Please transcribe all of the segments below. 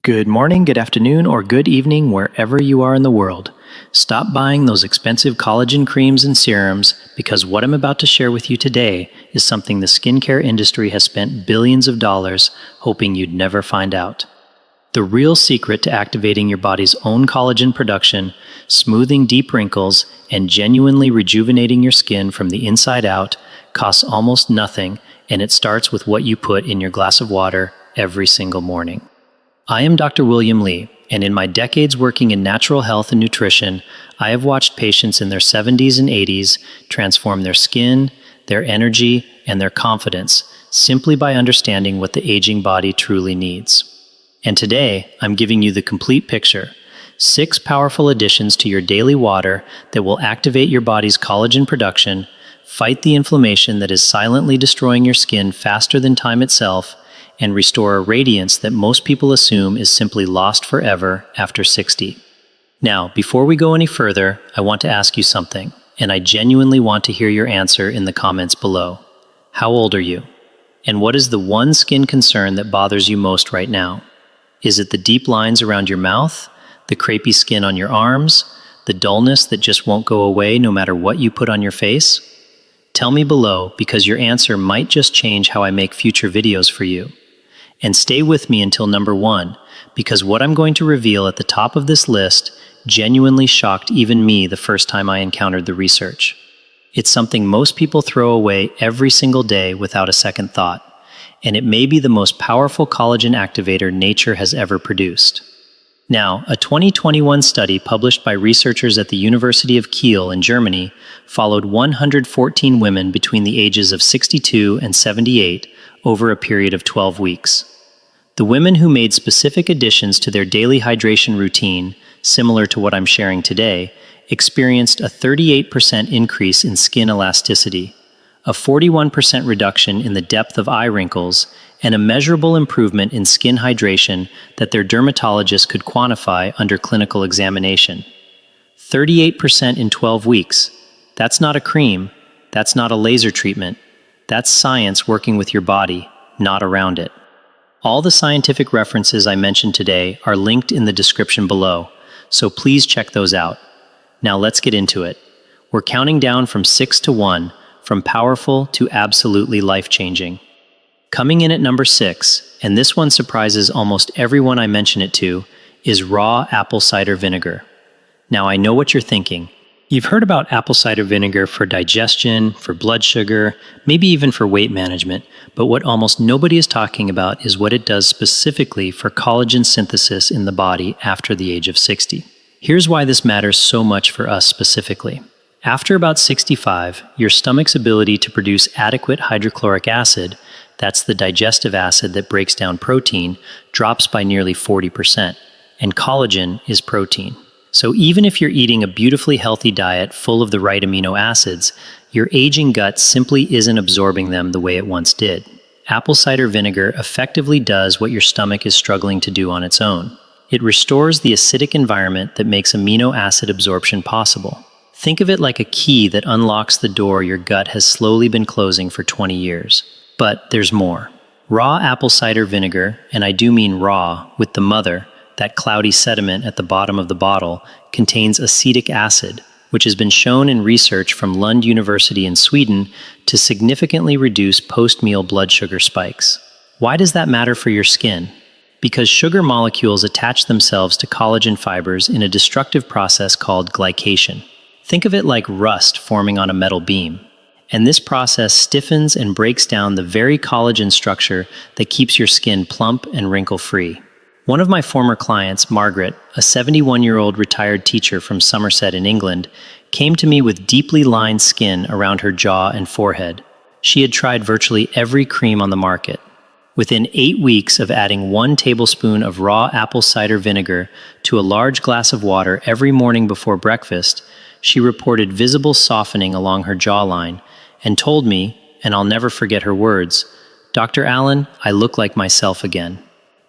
Good morning, good afternoon, or good evening wherever you are in the world. Stop buying those expensive collagen creams and serums because what I'm about to share with you today is something the skincare industry has spent billions of dollars hoping you'd never find out. The real secret to activating your body's own collagen production, smoothing deep wrinkles, and genuinely rejuvenating your skin from the inside out costs almost nothing, and it starts with what you put in your glass of water every single morning. I am Dr. William Lee, and in my decades working in natural health and nutrition, I have watched patients in their 70s and 80s transform their skin, their energy, and their confidence simply by understanding what the aging body truly needs. And today, I'm giving you the complete picture: 6 powerful additions to your daily water that will activate your body's collagen production, fight the inflammation that is silently destroying your skin faster than time itself, and restore a radiance that most people assume is simply lost forever after 60. Now, before we go any further, I want to ask you something, and I genuinely want to hear your answer in the comments below. How old are you? And what is the one skin concern that bothers you most right now? Is it the deep lines around your mouth, the crepey skin on your arms, the dullness that just won't go away no matter what you put on your face? Tell me below, because your answer might just change how I make future videos for you. And stay with me until number 1, because what I'm going to reveal at the top of this list genuinely shocked even me the first time I encountered the research. It's something most people throw away every single day without a second thought, and it may be the most powerful collagen activator nature has ever produced. Now, a 2021 study published by researchers at the University of Kiel in Germany followed 114 women between the ages of 62 and 78 over a period of 12 weeks. The women who made specific additions to their daily hydration routine, similar to what I'm sharing today, experienced a 38% increase in skin elasticity, a 41% reduction in the depth of eye wrinkles, and a measurable improvement in skin hydration that their dermatologist could quantify under clinical examination. 38% in 12 weeks. That's not a cream. That's not a laser treatment. That's science working with your body, not around it. All the scientific references I mentioned today are linked in the description below, so please check those out. Now let's get into it. We're counting down from 6 to 1, from powerful to absolutely life-changing. Coming in at number 6, and this one surprises almost everyone I mention it to, is raw apple cider vinegar. Now I know what you're thinking. You've heard about apple cider vinegar for digestion, for blood sugar, maybe even for weight management, but what almost nobody is talking about is what it does specifically for collagen synthesis in the body after the age of 60. Here's why this matters so much for us specifically. After about 65, your stomach's ability to produce adequate hydrochloric acid, that's the digestive acid that breaks down protein, drops by nearly 40%, and collagen is protein. So even if you're eating a beautifully healthy diet full of the right amino acids, your aging gut simply isn't absorbing them the way it once did. Apple cider vinegar effectively does what your stomach is struggling to do on its own. It restores the acidic environment that makes amino acid absorption possible. Think of it like a key that unlocks the door your gut has slowly been closing for 20 years. But there's more. Raw apple cider vinegar, and I do mean raw, with the mother, that cloudy sediment at the bottom of the bottle, contains acetic acid, which has been shown in research from Lund University in Sweden to significantly reduce post-meal blood sugar spikes. Why does that matter for your skin? Because sugar molecules attach themselves to collagen fibers in a destructive process called glycation. Think of it like rust forming on a metal beam. And this process stiffens and breaks down the very collagen structure that keeps your skin plump and wrinkle-free. One of my former clients, Margaret, a 71-year-old retired teacher from Somerset in England, came to me with deeply lined skin around her jaw and forehead. She had tried virtually every cream on the market. Within 8 weeks of adding 1 tablespoon of raw apple cider vinegar to a large glass of water every morning before breakfast, she reported visible softening along her jawline and told me, and I'll never forget her words, "Dr. Allen, I look like myself again."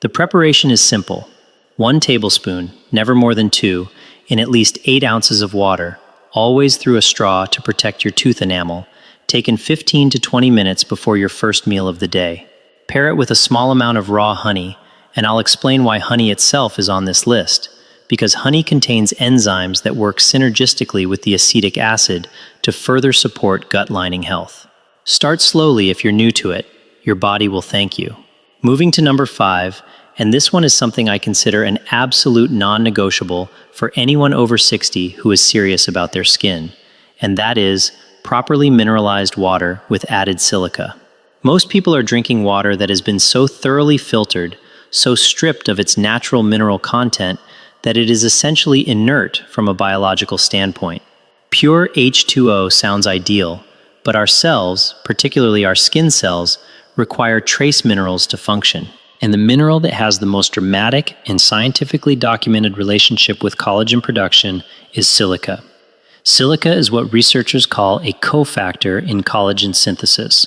The preparation is simple. 1 tablespoon, never more than 2, in at least 8 ounces of water, always through a straw to protect your tooth enamel, taken 15 to 20 minutes before your first meal of the day. Pair it with a small amount of raw honey, and I'll explain why honey itself is on this list, because honey contains enzymes that work synergistically with the acetic acid to further support gut lining health. Start slowly if you're new to it. Your body will thank you. Moving to number 5, and this one is something I consider an absolute non-negotiable for anyone over 60 who is serious about their skin, and that is properly mineralized water with added silica. Most people are drinking water that has been so thoroughly filtered, so stripped of its natural mineral content, that it is essentially inert from a biological standpoint. Pure H2O sounds ideal, but our cells, particularly our skin cells, require trace minerals to function. And the mineral that has the most dramatic and scientifically documented relationship with collagen production is silica. Silica is what researchers call a cofactor in collagen synthesis.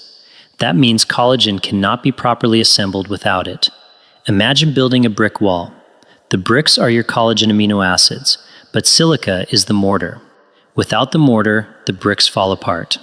That means collagen cannot be properly assembled without it. Imagine building a brick wall. The bricks are your collagen amino acids, but silica is the mortar. Without the mortar, the bricks fall apart.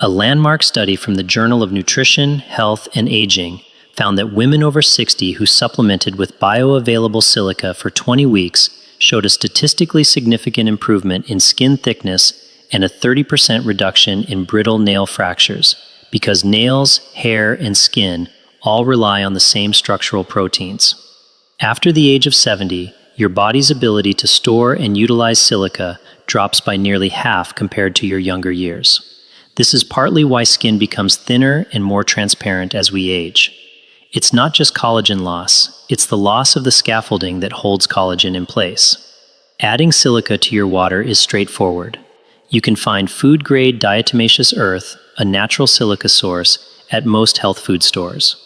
A landmark study from the Journal of Nutrition, Health, and Aging found that women over 60 who supplemented with bioavailable silica for 20 weeks showed a statistically significant improvement in skin thickness and a 30% reduction in brittle nail fractures, because nails, hair, and skin all rely on the same structural proteins. After the age of 70, your body's ability to store and utilize silica drops by nearly half compared to your younger years. This is partly why skin becomes thinner and more transparent as we age. It's not just collagen loss, it's the loss of the scaffolding that holds collagen in place. Adding silica to your water is straightforward. You can find food-grade diatomaceous earth, a natural silica source, at most health food stores.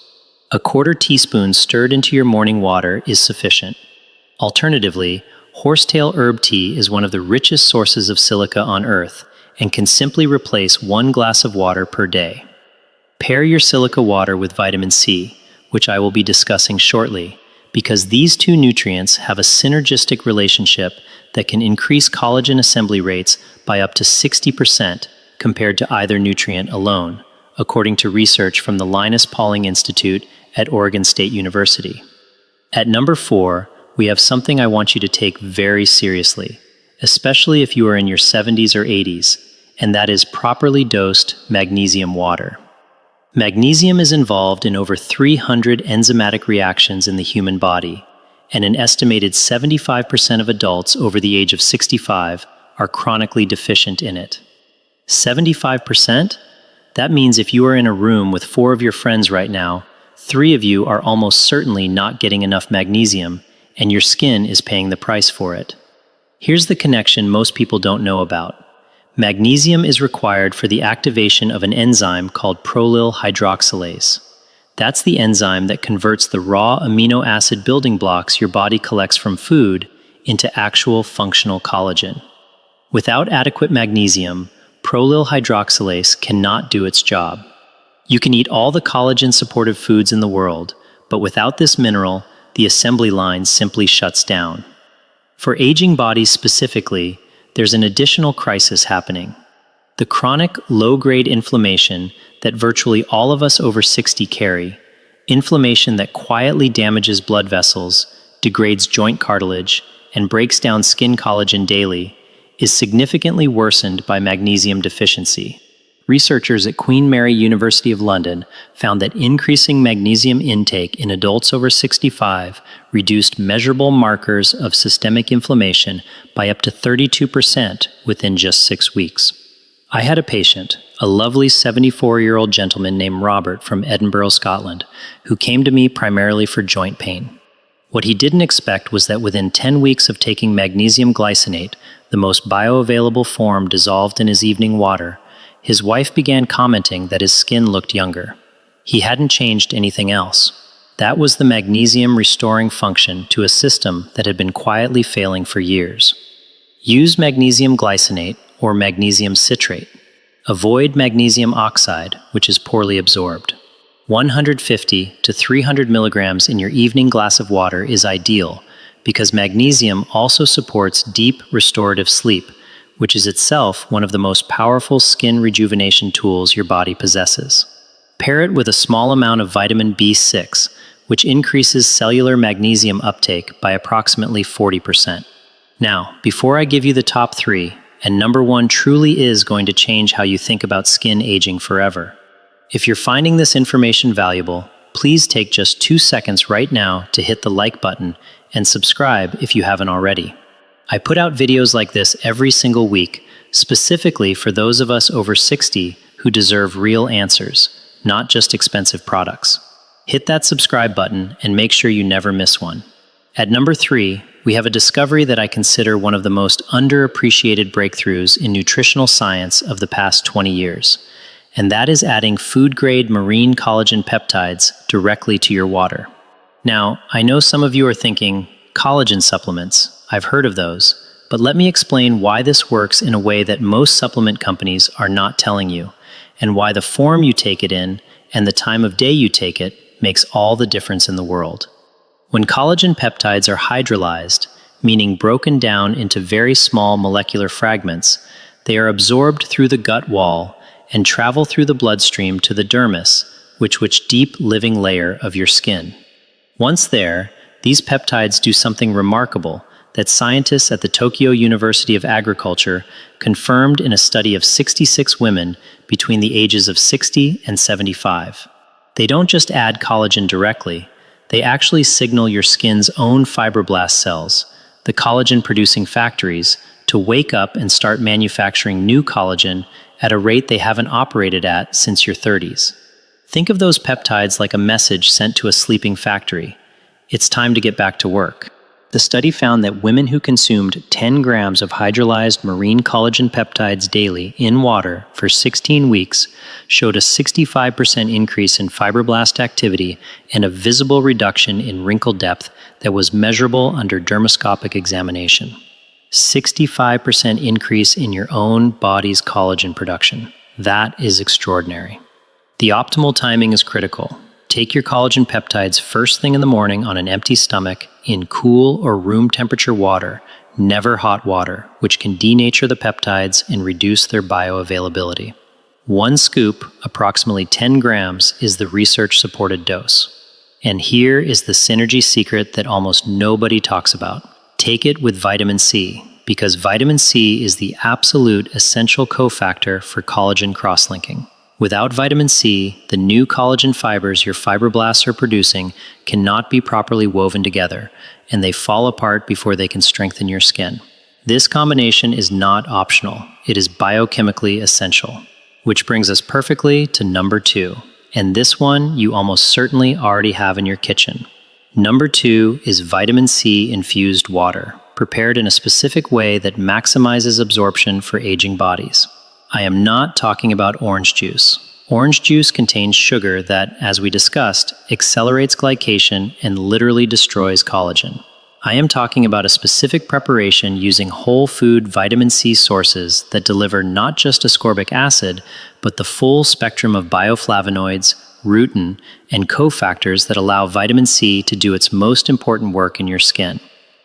A quarter teaspoon stirred into your morning water is sufficient. Alternatively, horsetail herb tea is one of the richest sources of silica on earth and can simply replace 1 glass of water per day. Pair your silica water with vitamin C, which I will be discussing shortly, because these two nutrients have a synergistic relationship that can increase collagen assembly rates by up to 60% compared to either nutrient alone, according to research from the Linus Pauling Institute at Oregon State University. At number 4, we have something I want you to take very seriously, especially if you are in your 70s or 80s, and that is properly dosed magnesium water. Magnesium is involved in over 300 enzymatic reactions in the human body, and an estimated 75% of adults over the age of 65 are chronically deficient in it. 75%? That means if you are in a room with 4 of your friends right now, 3 of you are almost certainly not getting enough magnesium, and your skin is paying the price for it. Here's the connection most people don't know about. Magnesium is required for the activation of an enzyme called prolyl hydroxylase. That's the enzyme that converts the raw amino acid building blocks your body collects from food into actual functional collagen. Without adequate magnesium, prolyl hydroxylase cannot do its job. You can eat all the collagen-supportive foods in the world, but without this mineral, the assembly line simply shuts down. For aging bodies specifically, there's an additional crisis happening. The chronic, low-grade inflammation that virtually all of us over 60 carry, inflammation that quietly damages blood vessels, degrades joint cartilage, and breaks down skin collagen daily, is significantly worsened by magnesium deficiency. Researchers at Queen Mary University of London found that increasing magnesium intake in adults over 65 reduced measurable markers of systemic inflammation by up to 32% within just 6 weeks. I had a patient, a lovely 74-year-old gentleman named Robert from Edinburgh, Scotland, who came to me primarily for joint pain. What he didn't expect was that within 10 weeks of taking magnesium glycinate, the most bioavailable form dissolved in his evening water, his wife began commenting that his skin looked younger. He hadn't changed anything else. That was the magnesium restoring function to a system that had been quietly failing for years. Use magnesium glycinate or magnesium citrate. Avoid magnesium oxide, which is poorly absorbed. 150 to 300 milligrams in your evening glass of water is ideal because magnesium also supports deep restorative sleep, which is itself one of the most powerful skin rejuvenation tools your body possesses. Pair it with a small amount of vitamin B6, which increases cellular magnesium uptake by approximately 40%. Now, before I give you the top 3, and number 1 truly is going to change how you think about skin aging forever. If you're finding this information valuable, please take just 2 seconds right now to hit the like button and subscribe if you haven't already. I put out videos like this every single week, specifically for those of us over 60 who deserve real answers, not just expensive products. Hit that subscribe button and make sure you never miss one. At number 3, we have a discovery that I consider one of the most underappreciated breakthroughs in nutritional science of the past 20 years, and that is adding food-grade marine collagen peptides directly to your water. Now, I know some of you are thinking, collagen supplements, I've heard of those, but let me explain why this works in a way that most supplement companies are not telling you, and why the form you take it in and the time of day you take it makes all the difference in the world. When collagen peptides are hydrolyzed, meaning broken down into very small molecular fragments, they are absorbed through the gut wall and travel through the bloodstream to the dermis, which deep living layer of your skin. Once there, these peptides do something remarkable that scientists at the Tokyo University of Agriculture confirmed in a study of 66 women between the ages of 60 and 75. They don't just add collagen directly, they actually signal your skin's own fibroblast cells, the collagen-producing factories, to wake up and start manufacturing new collagen at a rate they haven't operated at since your 30s. Think of those peptides like a message sent to a sleeping factory. It's time to get back to work. The study found that women who consumed 10 grams of hydrolyzed marine collagen peptides daily in water for 16 weeks showed a 65% increase in fibroblast activity and a visible reduction in wrinkle depth that was measurable under dermoscopic examination. 65% increase in your own body's collagen production. That is extraordinary. The optimal timing is critical. Take your collagen peptides first thing in the morning on an empty stomach in cool or room temperature water, never hot water, which can denature the peptides and reduce their bioavailability. 1 scoop, approximately 10 grams, is the research-supported dose. And here is the synergy secret that almost nobody talks about. Take it with vitamin C, because vitamin C is the absolute essential cofactor for collagen cross-linking. Without vitamin C, the new collagen fibers your fibroblasts are producing cannot be properly woven together, and they fall apart before they can strengthen your skin. This combination is not optional, it is biochemically essential. Which brings us perfectly to number 2, and this one you almost certainly already have in your kitchen. Number 2 is vitamin C infused water, prepared in a specific way that maximizes absorption for aging bodies. I am not talking about orange juice. Orange juice contains sugar that, as we discussed, accelerates glycation and literally destroys collagen. I am talking about a specific preparation using whole food vitamin C sources that deliver not just ascorbic acid, but the full spectrum of bioflavonoids, rutin, and cofactors that allow vitamin C to do its most important work in your skin.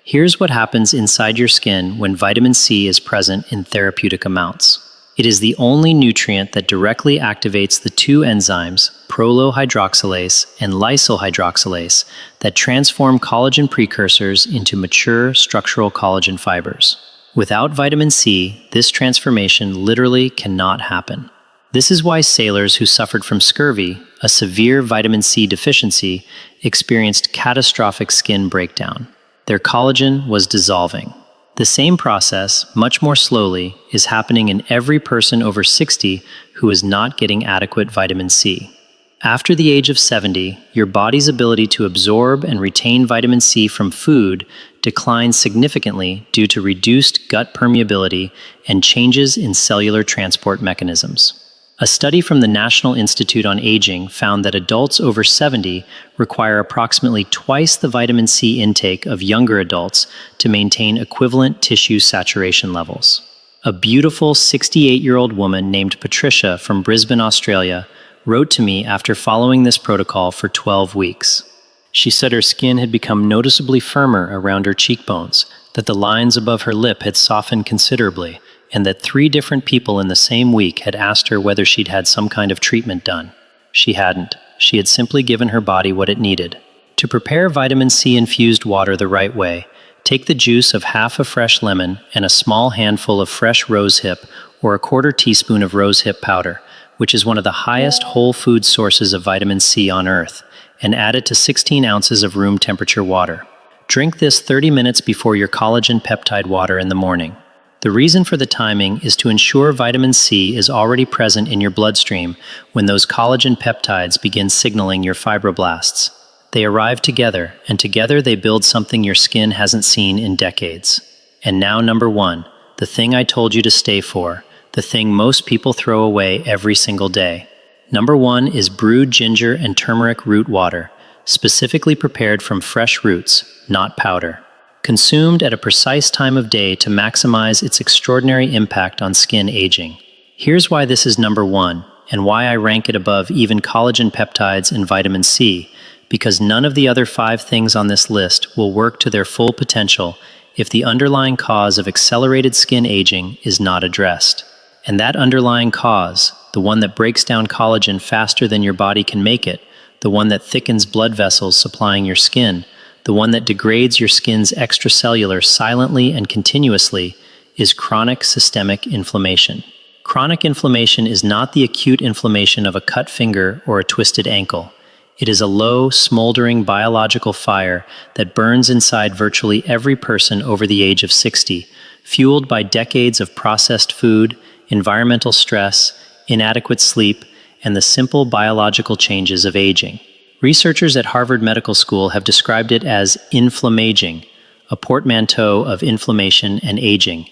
Here's what happens inside your skin when vitamin C is present in therapeutic amounts. It is the only nutrient that directly activates the 2 enzymes, prolohydroxylase and lysyl hydroxylase, that transform collagen precursors into mature structural collagen fibers. Without vitamin C, this transformation literally cannot happen. This is why sailors who suffered from scurvy, a severe vitamin C deficiency, experienced catastrophic skin breakdown. Their collagen was dissolving. The same process, much more slowly, is happening in every person over 60 who is not getting adequate vitamin C. After the age of 70, your body's ability to absorb and retain vitamin C from food declines significantly due to reduced gut permeability and changes in cellular transport mechanisms. A study from the National Institute on Aging found that adults over 70 require approximately twice the vitamin C intake of younger adults to maintain equivalent tissue saturation levels. A beautiful 68-year-old woman named Patricia from Brisbane, Australia, wrote to me after following this protocol for 12 weeks. She said her skin had become noticeably firmer around her cheekbones, that the lines above her lip had softened considerably, and that 3 different people in the same week had asked her whether she'd had some kind of treatment done. She hadn't. She had simply given her body what it needed. To prepare vitamin C infused water the right way, take the juice of half a fresh lemon and a small handful of fresh rosehip or a quarter teaspoon of rosehip powder, which is one of the highest whole food sources of vitamin C on earth, and add it to 16 ounces of room temperature water. Drink this 30 minutes before your collagen peptide water in the morning. The reason for the timing is to ensure vitamin C is already present in your bloodstream when those collagen peptides begin signaling your fibroblasts. They arrive together, and together they build something your skin hasn't seen in decades. And now number 1, the thing I told you to stay for, the thing most people throw away every single day. Number 1 is brewed ginger and turmeric root water, specifically prepared from fresh roots, not powder. Consumed at a precise time of day to maximize its extraordinary impact on skin aging. Here's why this is number 1, and why I rank it above even collagen peptides and vitamin C, because none of the other 5 things on this list will work to their full potential if the underlying cause of accelerated skin aging is not addressed. And that underlying cause, the one that breaks down collagen faster than your body can make it, the one that thickens blood vessels supplying your skin, the one that degrades your skin's extracellular silently and continuously, is chronic systemic inflammation. Chronic inflammation is not the acute inflammation of a cut finger or a twisted ankle. It is a low, smoldering biological fire that burns inside virtually every person over the age of 60, fueled by decades of processed food, environmental stress, inadequate sleep, and the simple biological changes of aging. Researchers at Harvard Medical School have described it as inflammaging, a portmanteau of inflammation and aging,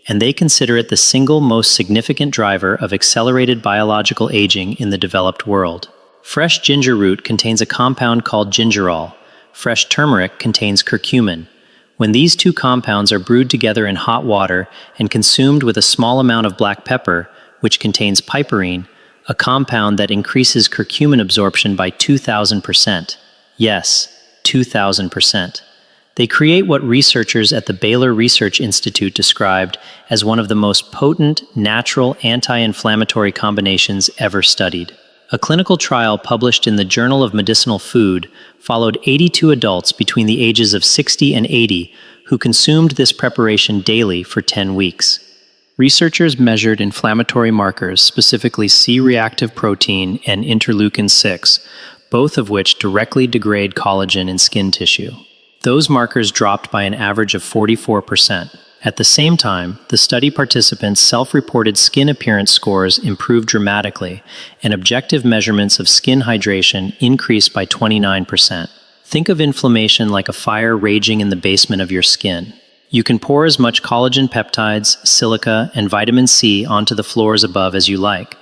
and they consider it the single most significant driver of accelerated biological aging in the developed world. Fresh ginger root contains a compound called gingerol. Fresh turmeric contains curcumin. When these 2 compounds are brewed together in hot water and consumed with a small amount of black pepper, which contains piperine, a compound that increases curcumin absorption by 2,000%. Yes, 2,000%. They create what researchers at the Baylor Research Institute described as one of the most potent, natural anti-inflammatory combinations ever studied. A clinical trial published in the Journal of Medicinal Food followed 82 adults between the ages of 60 and 80 who consumed this preparation daily for 10 weeks. Researchers measured inflammatory markers, specifically C-reactive protein and interleukin-6, both of which directly degrade collagen in skin tissue. Those markers dropped by an average of 44%. At the same time, the study participants' self-reported skin appearance scores improved dramatically, and objective measurements of skin hydration increased by 29%. Think of inflammation like a fire raging in the basement of your skin. You can pour as much collagen peptides, silica, and vitamin C onto the floors above as you like,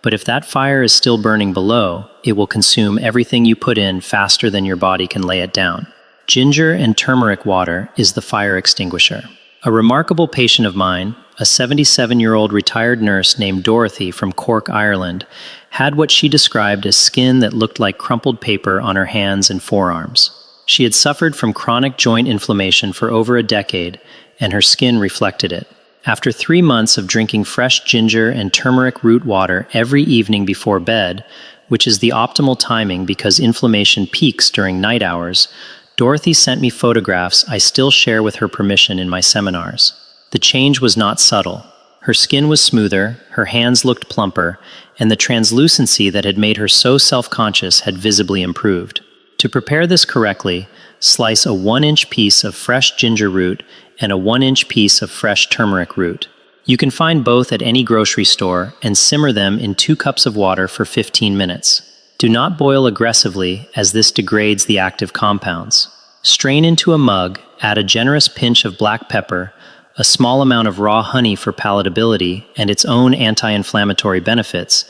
but if that fire is still burning below, it will consume everything you put in faster than your body can lay it down. Ginger and turmeric water is the fire extinguisher. A remarkable patient of mine, a 77-year-old retired nurse named Dorothy from Cork, Ireland, had what she described as skin that looked like crumpled paper on her hands and forearms. She had suffered from chronic joint inflammation for over a decade, and her skin reflected it. After 3 months of drinking fresh ginger and turmeric root water every evening before bed, which is the optimal timing because inflammation peaks during night hours, Dorothy sent me photographs I still share with her permission in my seminars. The change was not subtle. Her skin was smoother, her hands looked plumper, and the translucency that had made her so self-conscious had visibly improved. To prepare this correctly, slice a 1-inch piece of fresh ginger root and a 1-inch piece of fresh turmeric root. You can find both at any grocery store and simmer them in 2 cups of water for 15 minutes. Do not boil aggressively as this degrades the active compounds. Strain into a mug, add a generous pinch of black pepper, a small amount of raw honey for palatability and its own anti-inflammatory benefits,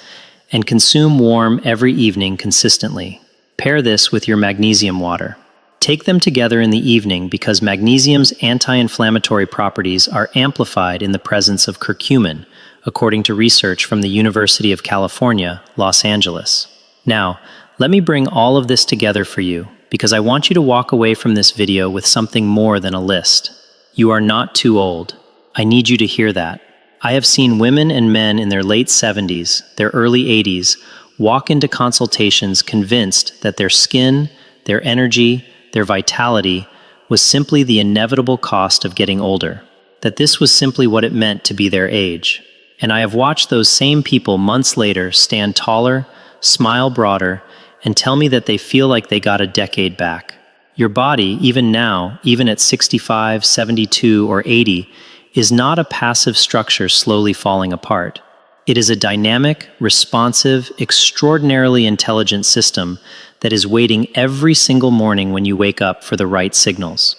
and consume warm every evening consistently. Pair this with your magnesium water. Take them together in the evening because magnesium's anti-inflammatory properties are amplified in the presence of curcumin, according to research from the University of California, Los Angeles. Now, let me bring all of this together for you because I want you to walk away from this video with something more than a list. You are not too old. I need you to hear that. I have seen women and men in their late 70s, their early 80s, walk into consultations convinced that their skin, their energy, their vitality, was simply the inevitable cost of getting older, that this was simply what it meant to be their age. And I have watched those same people months later stand taller, smile broader, and tell me that they feel like they got a decade back. Your body, even now, even at 65, 72, or 80, is not a passive structure slowly falling apart. It is a dynamic, responsive, extraordinarily intelligent system that is waiting every single morning when you wake up for the right signals.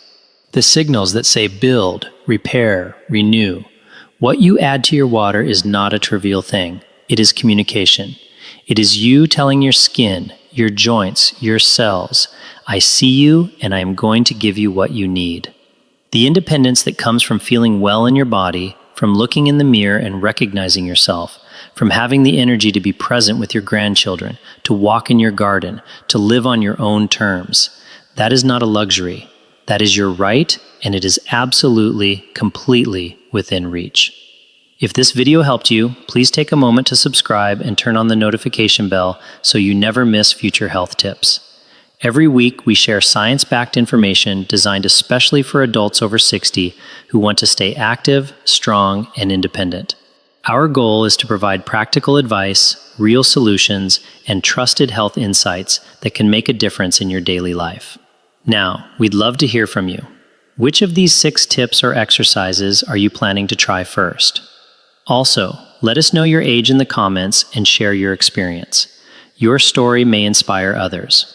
The signals that say build, repair, renew. What you add to your water is not a trivial thing. It is communication. It is you telling your skin, your joints, your cells, I see you and I am going to give you what you need. The independence that comes from feeling well in your body, from looking in the mirror and recognizing yourself, from having the energy to be present with your grandchildren, to walk in your garden, to live on your own terms. That is not a luxury. That is your right, and it is absolutely, completely within reach. If this video helped you, please take a moment to subscribe and turn on the notification bell so you never miss future health tips. Every week, we share science-backed information designed especially for adults over 60 who want to stay active, strong, and independent. Our goal is to provide practical advice, real solutions, and trusted health insights that can make a difference in your daily life. Now, we'd love to hear from you. Which of these 6 tips or exercises are you planning to try first? Also, let us know your age in the comments and share your experience. Your story may inspire others.